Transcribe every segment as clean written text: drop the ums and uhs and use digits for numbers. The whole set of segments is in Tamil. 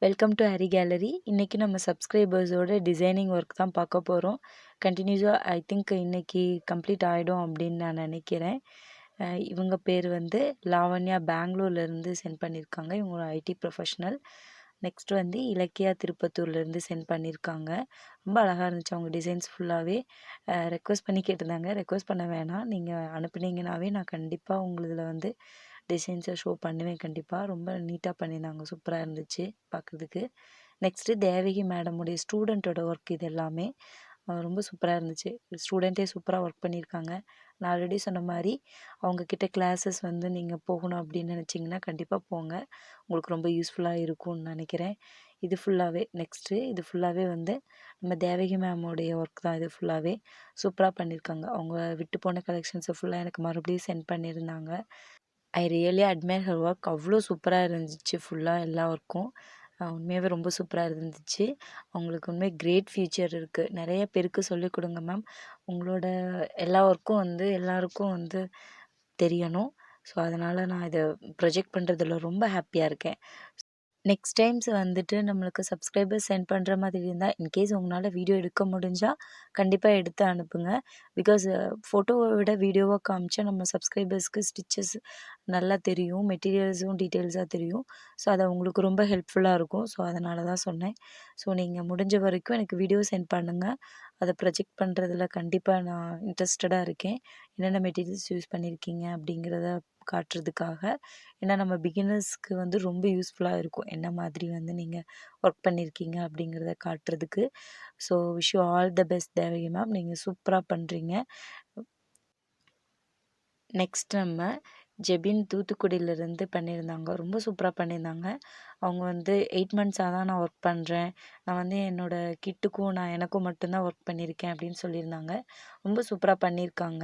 Welcome to aari gallery. இன்றைக்கி நம்ம சப்ஸ்கிரைபர்ஸோட டிசைனிங் ஒர்க் தான் பார்க்க போகிறோம். கண்டினியூஸாக ஐ திங்க் இன்றைக்கி கம்ப்ளீட் ஆகிடும் அப்படின்னு நான் நினைக்கிறேன். இவங்க பேர் வந்து லாவண்யா, பெங்களூர்லேருந்து சென்ட் பண்ணியிருக்காங்க. இவங்க ஒரு ஐடி ப்ரொஃபஷ்னல். நெக்ஸ்ட் வந்து இலக்கியா திருப்பத்தூர்லேருந்து சென்ட் பண்ணியிருக்காங்க. ரொம்ப அழகாக இருந்துச்சு அவங்க டிசைன்ஸ் ஃபுல்லாகவே. ரெக்வஸ்ட் பண்ணி கேட்டிருந்தாங்க. ரெக்வஸ்ட் பண்ண வேணாம், நீங்கள் அனுப்புனீங்கன்னாவே நான் கண்டிப்பாக உங்களுதில் வந்து டிசைன்ஸை ஷோ பண்ணுவேன். கண்டிப்பாக ரொம்ப நீட்டாக பண்ணியிருந்தாங்க, சூப்பராக இருந்துச்சு பார்க்குறதுக்கு. நெக்ஸ்ட்டு தேவகி மேடமுடைய ஸ்டூடெண்ட்டோட ஒர்க் இது எல்லாமே ரொம்ப சூப்பராக இருந்துச்சு. ஸ்டூடெண்ட்டே சூப்பராக ஒர்க் பண்ணியிருக்காங்க. நான் ஆல்ரெடி சொன்ன மாதிரி அவங்கக்கிட்ட கிளாஸஸ் வந்து நீங்கள் போகணும் அப்படின்னு நினச்சிங்கன்னா கண்டிப்பாக போங்க. உங்களுக்கு ரொம்ப யூஸ்ஃபுல்லாக இருக்கும்னு நினைக்கிறேன். இது ஃபுல்லாகவே இது ஃபுல்லாகவே வந்து நம்ம தேவகி மேமோடைய ஒர்க் தான். இது ஃபுல்லாகவே சூப்பராக பண்ணியிருக்காங்க. அவங்க விட்டு போன கலெக்ஷன்ஸை ஃபுல்லாக எனக்கு மறுபடியும் சென்ட் பண்ணியிருந்தாங்க. I really admire her work. அவ்வளோ சூப்பராக இருந்துச்சு ஃபுல்லாக எல்லா ஒர்க்கும். உண்மையாகவே ரொம்ப சூப்பராக இருந்துச்சு. அவங்களுக்கு உண்மையாக கிரேட் ஃப்யூச்சர் இருக்குது. நிறைய பேருக்கு சொல்லிக் கொடுங்க மேம். உங்களோட எல்லா ஒர்க்கும் வந்து எல்லாருக்கும் வந்து தெரியணும். ஸோ அதனால் நான் இதை ப்ரொஜெக்ட் பண்ணுறதுல ரொம்ப ஹாப்பியாக இருக்கேன். நெக்ஸ்ட் டைம்ஸ் வந்துட்டு நம்மளுக்கு சப்ஸ்கிரைபர்ஸ் சென்ட் பண்ணுற மாதிரி இருந்தால், இன்கேஸ் உங்களால் வீடியோ எடுக்க முடிஞ்சால் கண்டிப்பாக எடுத்து அனுப்புங்க. பிகாஸ் ஃபோட்டோவை விட வீடியோவாக காமிச்சா நம்ம சப்ஸ்கிரைபர்ஸ்க்கு ஸ்டிச்சஸ் நல்லா தெரியும், மெட்டீரியல்ஸும் டீட்டெயில்ஸாக தெரியும். ஸோ அது அவங்களுக்கு ரொம்ப ஹெல்ப்ஃபுல்லாக இருக்கும். ஸோ அதனால தான் சொன்னேன். ஸோ நீங்கள் முடிஞ்ச வரைக்கும் எனக்கு வீடியோ சென்ட் பண்ணுங்கள். அதை ப்ரொஜெக்ட் பண்ணுறதுல கண்டிப்பாக நான் இன்ட்ரெஸ்டடாக இருக்கேன். என்னென்ன மெட்டீரியல்ஸ் யூஸ் பண்ணியிருக்கீங்க அப்படிங்கிறத காட்டுறதுக்காக. ஏன்னா நம்ம பிகினர்ஸ்க்கு வந்து ரொம்ப யூஸ்ஃபுல்லாக இருக்கும், என்ன மாதிரி வந்து நீங்கள் ஒர்க் பண்ணியிருக்கீங்க அப்படிங்கிறத காட்டுறதுக்கு. So wish you all the best Devaki ma'am. நீங்கள் சூப்பராக பண்ணுறீங்க. நெக்ஸ்ட் நம்ம ஜெபீன்-தூத்துக்குடியிலேருந்து பண்ணியிருந்தாங்க. ரொம்ப சூப்பராக பண்ணியிருந்தாங்க. அவங்க வந்து 8 மந்த்ஸாக தான் நான் ஒர்க் பண்ணுறேன். நான் வந்து என்னோடய கிட்டுக்கும் எனக்கும் மட்டும்தான் ஒர்க் பண்ணியிருக்கேன் அப்படின்னு சொல்லியிருந்தாங்க. ரொம்ப சூப்பராக பண்ணியிருக்காங்க.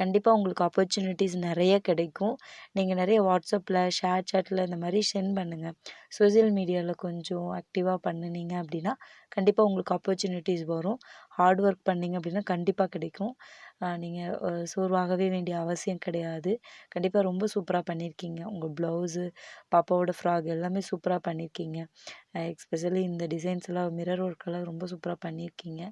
கண்டிப்பாக உங்களுக்கு ஆப்பர்ச்சுனிட்டிஸ் நிறைய கிடைக்கும். நீங்கள் நிறைய வாட்ஸ்அப்பில், ஷேர் சாட்டில் இந்த மாதிரி சென்ட் பண்ணுங்கள். சோசியல் மீடியாவில் கொஞ்சம் ஆக்டிவாக பண்ணினீங்க அப்படின்னா கண்டிப்பாக உங்களுக்கு ஆப்பர்ச்சுனிட்டிஸ் வரும். ஹார்ட் ஒர்க் பண்ணிங்க அப்படின்னா கண்டிப்பாக கிடைக்கும். நீங்கள் சோர்வாகவே வேண்டிய அவசியம் கிடையாது. கண்டிப்பாக ரொம்ப சூப்பராக பண்ணியிருக்கீங்க. உங்கள் ப்ளவுஸு, பாப்பாவோட ஃப்ராக் எல்லாமே சூப்பராக பண்ணியிருக்கீங்க. எஸ்பெஷலி இந்த டிசைன்ஸ்லாம் மிரர் ஒர்க்கெல்லாம் ரொம்ப சூப்பராக பண்ணியிருக்கீங்க.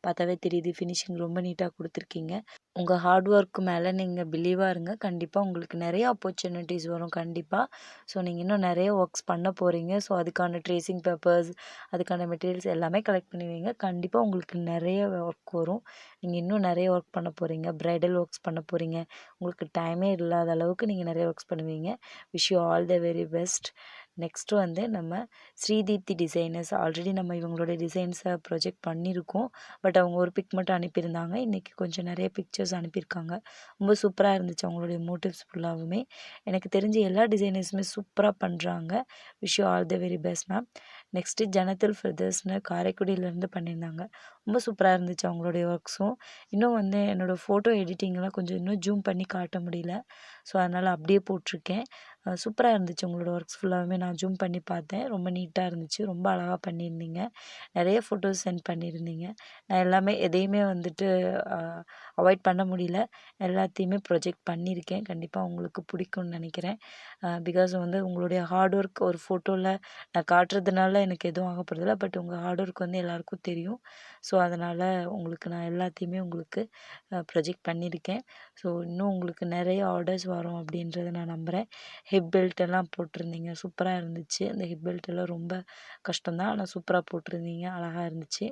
பார்த்தாவே தெரியுது, ஃபினிஷிங் ரொம்ப நீட்டாக கொடுத்துருக்கீங்க. உங்கள் ஹார்ட் ஒர்க்கு மேலே நீங்கள் பிலீவாக இருங்க. கண்டிப்பாக உங்களுக்கு நிறைய ஆப்பர்ச்சுனிட்டிஸ் வரும் கண்டிப்பாக. ஸோ நீங்கள் இன்னும் நிறைய ஒர்க்ஸ் பண்ண போகிறீங்க. ஸோ அதுக்கான ட்ரேசிங் பேப்பர்ஸ், அதுக்கான மெட்டீரியல்ஸ் எல்லாமே கலெக்ட் பண்ணுவீங்க. கண்டிப்பாக உங்களுக்கு நிறைய ஒர்க் வரும். நீங்கள் இன்னும் நிறைய ஒர்க் பண்ண போகிறீங்க. ப்ரைடல் ஒர்க்ஸ் பண்ண போகிறீங்க. உங்களுக்கு டைமே இல்லாத அளவுக்கு நீங்கள் நிறைய ஒர்க்ஸ் பண்ணுவீங்க. Wish you all the very best. Next வந்து நம்ம ஸ்ரீதீப்தி டிசைனர்ஸ். ஆல்ரெடி நம்ம இவங்களோட டிசைன்ஸை ப்ரொஜெக்ட் பண்ணியிருக்கோம். பட் அவங்க ஒரு பிக் மட்டும் அனுப்பியிருந்தாங்க. இன்றைக்கி கொஞ்சம் நிறைய பிக்சர்ஸ் அனுப்பியிருக்காங்க. ரொம்ப சூப்பராக இருந்துச்சு அவங்களுடைய மோட்டிவ்ஸ் ஃபுல்லாகவுமே. எனக்கு தெரிஞ்ச எல்லா டிசைனர்ஸுமே சூப்பராக பண்ணுறாங்க. Wish you all the very best ma'am. Next ஜனத்துல் ஃபர்தர்ஸ்னு காரைக்குடியிலேருந்து பண்ணியிருந்தாங்க. ரொம்ப சூப்பராக இருந்துச்சு அவங்களுடைய ஒர்க்ஸும். இன்னும் வந்து என்னோடய ஃபோட்டோ எடிட்டிங்கெலாம் கொஞ்சம் இன்னும் ஜூம் பண்ணி காட்ட முடியல. ஸோ அதனால் அப்படியே போட்டிருக்கேன். சூப்பராக இருந்துச்சு உங்களோட ஒர்க்ஸ் ஃபுல்லாகவுமே. நான் ஜூம் பண்ணி பார்த்தேன். ரொம்ப நீட்டாக இருந்துச்சு. ரொம்ப அழகாக பண்ணியிருந்தீங்க. நிறைய ஃபோட்டோஸ் சென்ட் பண்ணியிருந்தீங்க. நான் எல்லாமே எதையுமே வந்துட்டு அவாய்ட் பண்ண முடியல. எல்லாத்தையுமே ப்ரொஜெக்ட் பண்ணியிருக்கேன். கண்டிப்பாக உங்களுக்கு பிடிக்கும்னு நினைக்கிறேன். பிகாஸ் வந்து உங்களுடைய ஹார்ட் ஒர்க் ஒரு ஃபோட்டோவில் நான் காட்டுறதுனால எனக்கு எதுவும் ஆக போகிறதில்ல. பட் உங்கள் ஹார்ட் ஒர்க் வந்து எல்லாேருக்கும் தெரியும். ஸோ அதனால் உங்களுக்கு நான் எல்லாத்தையுமே உங்களுக்கு ப்ரொஜெக்ட் பண்ணியிருக்கேன். ஸோ இன்னும் உங்களுக்கு நிறைய ஆர்டர்ஸ் வரும் அப்படின்றத நான் நம்புகிறேன். ஹிப் பெல்ட் எல்லாம் போட்டிருந்தீங்க, சூப்பராக இருந்துச்சு. அந்த ஹிப் பெல்ட் எல்லாம் ரொம்ப கஷ்டம்தான், ஆனால் சூப்பராக போட்டிருந்தீங்க, அழகாக இருந்துச்சு.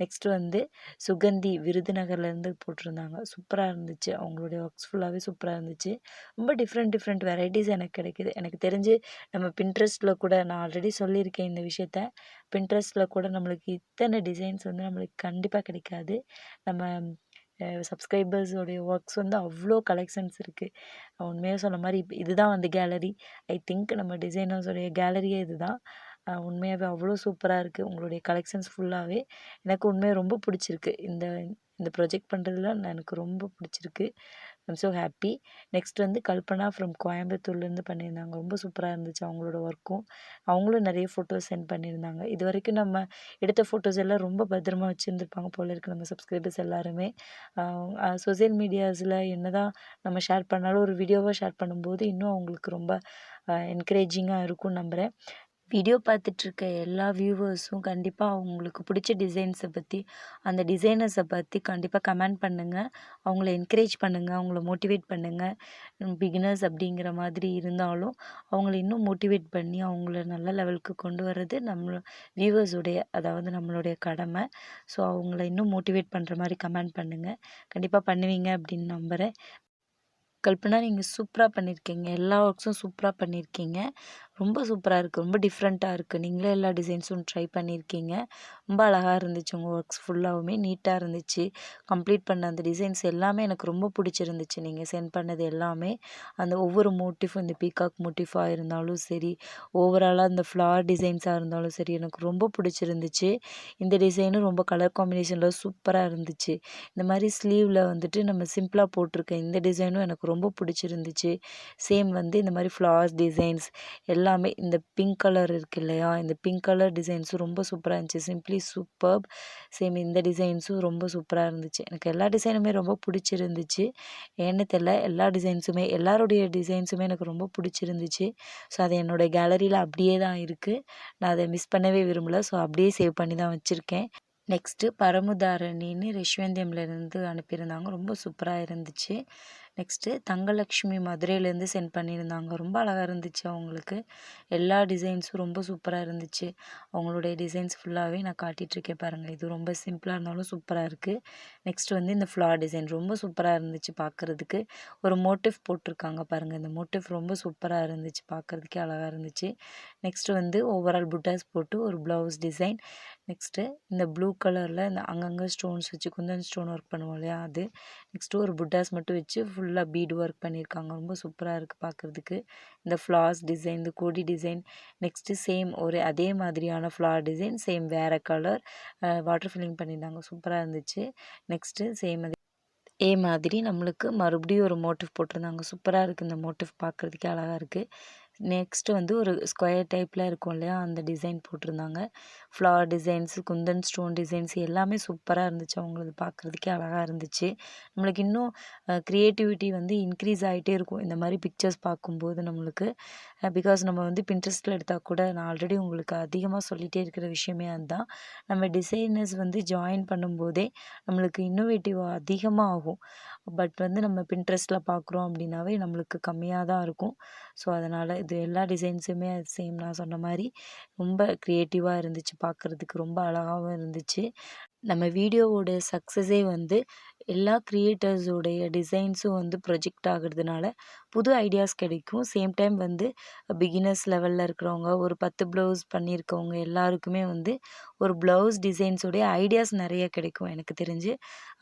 நெக்ஸ்ட்டு வந்து சுகந்தி விருதுநகர்லேருந்து போட்டிருந்தாங்க. சூப்பராக இருந்துச்சு. அவங்களுடைய ஒர்க்ஸ் ஃபுல்லாகவே சூப்பராக இருந்துச்சு. ரொம்ப டிஃப்ரெண்ட் வெரைட்டிஸ் எனக்கு கிடைக்கிது. எனக்கு தெரிஞ்சு நம்ம பின்ட்ரெஸ்ட்டில் கூட, நான் ஆல்ரெடி சொல்லியிருக்கேன் இந்த விஷயத்த, பின்ட்ரெஸ்ட்டில் கூட நம்மளுக்கு இத்தனை டிசைன்ஸ் வந்து நம்மளுக்கு கண்டிப்பாக கிடைக்காது. நம்ம சப்ஸ்கிரைபர்ஸோடைய ஒர்க்ஸ் வந்து அவ்வளோ கலெக்ஷன்ஸ் இருக்குது. உண்மையாக சொன்ன மாதிரி இதுதான் வந்து கேலரி. ஐ திங்க் நம்ம டிசைனர்ஸோடைய கேலரியே இதுதான். உண்மையாகவே அவ்வளோ சூப்பராக இருக்குது உங்களுடைய கலெக்ஷன்ஸ் ஃபுல்லாகவே. எனக்கு உண்மையாக ரொம்ப பிடிச்சிருக்கு. இந்த இந்த ப்ரொஜெக்ட் பண்ணுறதுல எனக்கு ரொம்ப பிடிச்சிருக்கு. I'm so happy. நெக்ஸ்ட் வந்து கல்பனா ஃப்ரம் கோயம்புத்தூர்லேருந்து பண்ணியிருந்தாங்க. ரொம்ப சூப்பராக இருந்துச்சு அவங்களோட ஒர்க்கும். அவங்களும் நிறைய ஃபோட்டோஸ் சென்ட் பண்ணியிருந்தாங்க. இது வரைக்கும் நம்ம எடுத்த ஃபோட்டோஸ் எல்லாம் ரொம்ப பத்திரமா வச்சுருந்துருப்பாங்க போல இருக்குது நம்ம சப்ஸ்கிரைபர்ஸ் எல்லாருமே. சோசியல் மீடியாஸில் என்ன தான் நம்ம ஷேர் பண்ணாலும் ஒரு வீடியோவாக ஷேர் பண்ணும்போது இன்னும் அவங்களுக்கு ரொம்ப என்கரேஜிங்காக இருக்கும்னு நம்புகிறேன். வீடியோ பார்த்துட்ருக்க எல்லா வியூவர்ஸும் கண்டிப்பாக அவங்களுக்கு பிடிச்ச டிசைன்ஸை பற்றி அந்த டிசைனர்ஸை பற்றி கண்டிப்பாக கமெண்ட் பண்ணுங்கள். அவங்கள என்கரேஜ் பண்ணுங்கள், அவங்கள மோட்டிவேட் பண்ணுங்கள். பிகினர்ஸ் அப்படிங்கிற மாதிரி இருந்தாலும் அவங்கள இன்னும் மோட்டிவேட் பண்ணி அவங்கள நல்ல லெவலுக்கு கொண்டு வர்றது வியூவர்ஸுடைய அதாவது நம்மளுடைய கடமை. ஸோ அவங்கள இன்னும் மோட்டிவேட் பண்ணுற மாதிரி கமெண்ட் பண்ணுங்கள். கண்டிப்பாக பண்ணுவீங்க அப்படின்னு நம்புகிறேன். கல்பனா, நீங்கள் சூப்பராக பண்ணியிருக்கீங்க. எல்லா ஒர்க்ஸும் சூப்பராக பண்ணியிருக்கீங்க. ரொம்ப சூப்பராக இருக்குது. ரொம்ப டிஃப்ரெண்ட்டாக இருக்குது. நீங்களே எல்லா டிசைன்ஸும் ட்ரை பண்ணியிருக்கீங்க. ரொம்ப அழகாக இருந்துச்சு. உங்கள் ஒர்க்ஸ் ஃபுல்லாகவுமே நீட்டாக இருந்துச்சு. கம்ப்ளீட் பண்ண அந்த டிசைன்ஸ் எல்லாமே எனக்கு ரொம்ப பிடிச்சிருந்துச்சு. நீங்கள் சென்ட் பண்ணது எல்லாமே அந்த ஒவ்வொரு மோட்டிஃபும் இந்த பீகாக் மோட்டிஃபாக இருந்தாலும் சரி, ஓவராலாக அந்த ஃப்ளார் டிசைன்ஸாக இருந்தாலும் சரி, எனக்கு ரொம்ப பிடிச்சிருந்துச்சு. இந்த டிசைனும் ரொம்ப கலர் காம்பினேஷனில் சூப்பராக இருந்துச்சு. இந்த மாதிரி ஸ்லீவில் வந்துட்டு நம்ம சிம்பிளாக போட்டிருக்க இந்த டிசைனும் எனக்கு ரொம்ப பிடிச்சிருந்துச்சு. சேம் வந்து இந்த மாதிரி ஃப்ளார்ஸ் டிசைன்ஸ் எல்லாமே இந்த பிங்க் கலர் இருக்குது இல்லையா, இந்த பிங்க் கலர் டிசைன்ஸும் ரொம்ப சூப்பராக இருந்துச்சு. Simply superb. சேம் இந்த டிசைன்ஸும் ரொம்ப சூப்பராக இருந்துச்சு. எனக்கு எல்லா டிசைனுமே ரொம்ப பிடிச்சிருந்துச்சு. ஏன்னு தெரில, எல்லா டிசைன்ஸுமே எல்லாருடைய டிசைன்ஸுமே எனக்கு ரொம்ப பிடிச்சிருந்துச்சு. ஸோ அது என்னோடய கேலரியில் அப்படியே தான் இருக்குது. நான் அதை மிஸ் பண்ணவே விரும்பலை. ஸோ அப்படியே சேவ் பண்ணி தான் வச்சுருக்கேன். நெக்ஸ்ட்டு பரமுதாரணின்னு ரிஷ்வந்தியம்லேருந்து அனுப்பியிருந்தாங்க. ரொம்ப சூப்பராக இருந்துச்சு. நெக்ஸ்ட்டு தங்கலக்ஷ்மி மதுரையிலேருந்து சென்ட் பண்ணியிருந்தாங்க. ரொம்ப அழகாக இருந்துச்சு அவங்களுக்கு. எல்லா டிசைன்ஸும் ரொம்ப சூப்பராக இருந்துச்சு. அவங்களுடைய டிசைன்ஸ் ஃபுல்லாகவே நான் காட்டிகிட்ருக்கேன் பாருங்கள். இது ரொம்ப சிம்பிளாக இருந்தாலும் சூப்பராக இருக்குது. நெக்ஸ்ட் வந்து இந்த ஃப்ளார் டிசைன் ரொம்ப சூப்பராக இருந்துச்சு பார்க்குறதுக்கு. ஒரு மோட்டிவ் போட்டிருக்காங்க பாருங்கள். இந்த மோட்டிவ் ரொம்ப சூப்பராக இருந்துச்சு. பார்க்குறதுக்கே அழகாக இருந்துச்சு. நெக்ஸ்ட்டு வந்து ஓவரால் புட்டாஸ் போட்டு ஒரு ப்ளவுஸ் டிசைன். நெக்ஸ்ட்டு இந்த ப்ளூ கலரில் இந்த அங்கங்கே ஸ்டோன்ஸ் வச்சு குந்தன் ஸ்டோன் ஒர்க் பண்ணுவோம் இல்லையா அது. நெக்ஸ்ட்டு ஒரு புட்டாஸ் மட்டும் வச்சு ஃபுல்லாக பீடு ஒர்க் பண்ணியிருக்காங்க. ரொம்ப சூப்பராக இருக்குது பார்க்குறதுக்கு. இந்த ஃப்ளார்ஸ் டிசைன், இந்த கொடி டிசைன். நெக்ஸ்ட்டு சேம் ஒரு அதே மாதிரியான ஃப்ளார் டிசைன், சேம் வேறு கலர் வாட்டர் ஃபில்லிங் பண்ணியிருந்தாங்க. சூப்பராக இருந்துச்சு. நெக்ஸ்ட்டு சேம் மாதிரி நம்மளுக்கு மறுபடியும் ஒரு மோட்டிவ் போட்டிருந்தாங்க. சூப்பராக இருக்குது. இந்த மோட்டிவ் பார்க்குறதுக்கே அழகாக இருக்குது. நெக்ஸ்ட்டு வந்து ஒரு ஸ்கொயர் டைப்பில் இருக்கும் இல்லையா, அந்த டிசைன் போட்டிருந்தாங்க. Flower designs, kundan stone designs எல்லாமே சூப்பராக இருந்துச்சு. அவங்களது பார்க்குறதுக்கே அழகாக இருந்துச்சு. நம்மளுக்கு இன்னும் க்ரியேட்டிவிட்டி வந்து இன்க்ரீஸ் ஆகிட்டே இருக்கும் இந்த மாதிரி பிக்சர்ஸ் பார்க்கும்போது நம்மளுக்கு. பிகாஸ் நம்ம வந்து பின்ட்ரெஸ்ட்டில் எடுத்தால் கூட நான் ஆல்ரெடி உங்களுக்கு அதிகமாக சொல்லிகிட்டே இருக்கிற விஷயமே அதுதான். நம்ம டிசைனர்ஸ் வந்து ஜாயின் பண்ணும்போதே நம்மளுக்கு இன்னோவேட்டிவ் அதிகமாக ஆகும். பட் வந்து நம்ம பின்ட்ரெஸ்ட்டில் பார்க்குறோம் அப்படின்னாவே நம்மளுக்கு கம்மியாக தான் இருக்கும். ஸோ அதனால் இது எல்லா டிசைன்ஸுமே சேம் நான் சொன்ன மாதிரி ரொம்ப க்ரியேட்டிவாக இருந்துச்சு. பார்க்குறதுக்கு ரொம்ப அழகாகவும் இருந்துச்சு. நம்ம வீடியோவோட சக்ஸஸே வந்து எல்லா கிரியேட்டர்ஸோடைய டிசைன்ஸும் வந்து ப்ரொஜெக்ட் ஆகுறதுனால புது ஐடியாஸ் கிடைக்கும். சேம் டைம் வந்து பிகினர்ஸ் லெவலில் இருக்கிறவங்க, ஒரு 10 ப்ளவுஸ் பண்ணியிருக்கவங்க எல்லாருக்குமே வந்து ஒரு ப்ளவுஸ் டிசைன்ஸோடைய ஐடியாஸ் நிறைய கிடைக்கும் எனக்கு தெரிஞ்சு.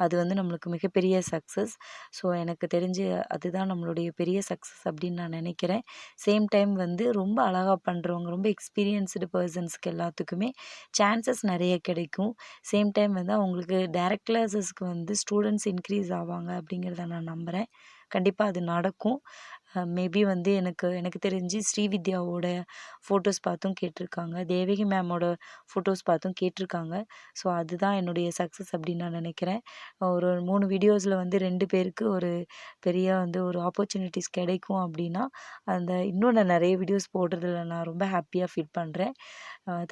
அது வந்து நம்மளுக்கு மிகப்பெரிய சக்ஸஸ். ஸோ எனக்கு தெரிஞ்சு அதுதான் நம்மளுடைய பெரிய சக்ஸஸ் அப்படின்னு நான் நினைக்கிறேன். சேம் டைம் வந்து ரொம்ப அழகாக பண்ணுறவங்க, ரொம்ப எக்ஸ்பீரியன்ஸ்டு பர்சன்ஸ்க்கு எல்லாத்துக்குமே சான்சஸ் நிறைய கிடைக்கும். சேம் டைம் வந்து அவங்களுக்கு டைரக்ட் கிளாஸஸ்க்கு வந்து ஸ்டூடெண்ட்ஸ் இன்க்ரீஸ் ஆவாங்க அப்படிங்கிறத நான் நம்புகிறேன். கண்டிப்பாக அது நடக்கும். மேபி வந்து எனக்கு தெரிஞ்சு ஸ்ரீவித்யாவோட ஃபோட்டோஸ் பார்த்தும் கேட்டிருக்காங்க. தேவகி மேமோட ஃபோட்டோஸ் பார்த்தும் கேட்டிருக்காங்க. ஸோ அதுதான் என்னுடைய சக்ஸஸ் அப்படின்னு நான் நினைக்கிறேன். ஒரு 3 வீடியோஸில் வந்து 2 பேருக்கு ஒரு பெரிய வந்து ஒரு ஆப்பர்ச்சுனிட்டிஸ் கிடைக்கும் அப்படின்னா, அந்த இன்னும் நான் நிறைய வீடியோஸ் போடுறதில்ல நான் ரொம்ப ஹாப்பியாக ஃபீல் பண்ணுறேன்.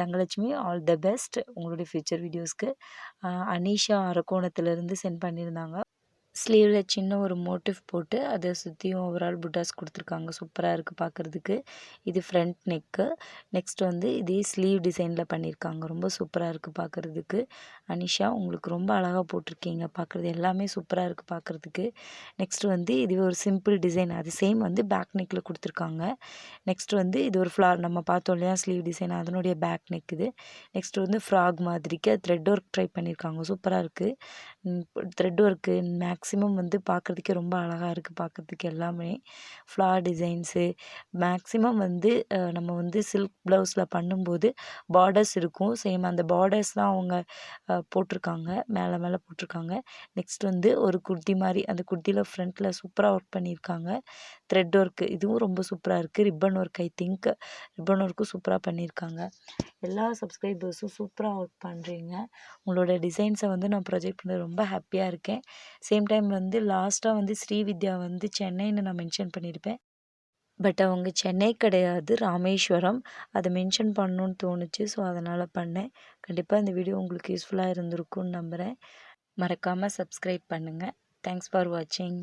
தங்கலட்சுமி, ஆல் த பெஸ்ட் உங்களுடைய ஃப்யூச்சர் வீடியோஸ்க்கு. அனீஷா அரக்கோணத்துலேருந்து சென்ட் பண்ணியிருந்தாங்க. ஸ்லீவில் சின்ன ஒரு மோட்டிவ் போட்டு அதை சுற்றியும் ஓவரால் புட்டாஸ் கொடுத்துருக்காங்க. சூப்பராக இருக்குது பார்க்குறதுக்கு. இது ஃப்ரண்ட் நெக்கு. நெக்ஸ்ட் வந்து இதே ஸ்லீவ் டிசைனில் பண்ணியிருக்காங்க. ரொம்ப சூப்பராக இருக்குது பார்க்குறதுக்கு. அனிஷா, உங்களுக்கு ரொம்ப அழகாக போட்டிருக்கீங்க. பார்க்குறது எல்லாமே சூப்பராக இருக்குது பார்க்குறதுக்கு. நெக்ஸ்ட் வந்து இது ஒரு சிம்பிள் டிசைன். அது சேம் வந்து பேக் நெக்கில் கொடுத்துருக்காங்க. நெக்ஸ்ட் வந்து இது ஒரு ஃப்ளார் நம்ம பார்த்தோம் இல்லையா ஸ்லீவ் டிசைன், அதனுடைய பேக் நெக் இது. நெக்ஸ்ட் வந்து ஃப்ராக் மாதிரிக்கு த்ரெட் ஒர்க் ட்ரை பண்ணியிருக்காங்க. சூப்பராக இருக்குது. த்ரெட் ஒர்க்கு மேக்ஸிமம் வந்து பார்க்குறதுக்கே ரொம்ப அழகாக இருக்குது. பார்க்குறதுக்கு எல்லாமே ஃப்ளார் டிசைன்ஸு மேக்ஸிமம் வந்து நம்ம வந்து சில்க் ப்ளவுஸில் பண்ணும்போது பார்டர்ஸ் இருக்கும். சேம் அந்த பார்டர்ஸ் தான் அவங்க போட்டிருக்காங்க. மேலே மேலே போட்டிருக்காங்க. நெக்ஸ்ட் வந்து ஒரு குர்த்தி மாதிரி, அந்த குர்த்தியில் ஃப்ரண்ட்டில் சூப்பராக ஒர்க் பண்ணியிருக்காங்க. த்ரெட் ஒர்க்கு இதுவும் ரொம்ப சூப்பராக இருக்குது. Ribbon work, I think ribbon ஒர்க்கும் சூப்பராக பண்ணியிருக்காங்க. எல்லா சப்ஸ்கிரைபர்ஸும் சூப்பராக ஒர்க் பண்ணுறீங்க. உங்களோட டிசைன்ஸை வந்து நான் ப்ரொஜெக்ட் பண்ண ரொம்ப ஹாப்பியாக இருக்கேன். சேம் டைம் வந்து லாஸ்ட்டாக வந்து ஸ்ரீவித்யா வந்து சென்னைன்னு நான் மென்ஷன் பண்ணியிருப்பேன். பட் அவங்க சென்னை கிடையாது, ராமேஸ்வரம். அதை மென்ஷன் பண்ணணுன்னு தோணுச்சு. ஸோ அதனால் பண்ணேன். கண்டிப்பாக இந்த வீடியோ உங்களுக்கு யூஸ்ஃபுல்லாக இருந்திருக்கும்னு நம்புகிறேன். மறக்காமல் சப்ஸ்கிரைப் பண்ணுங்கள். தேங்க்ஸ் ஃபார் வாட்சிங்.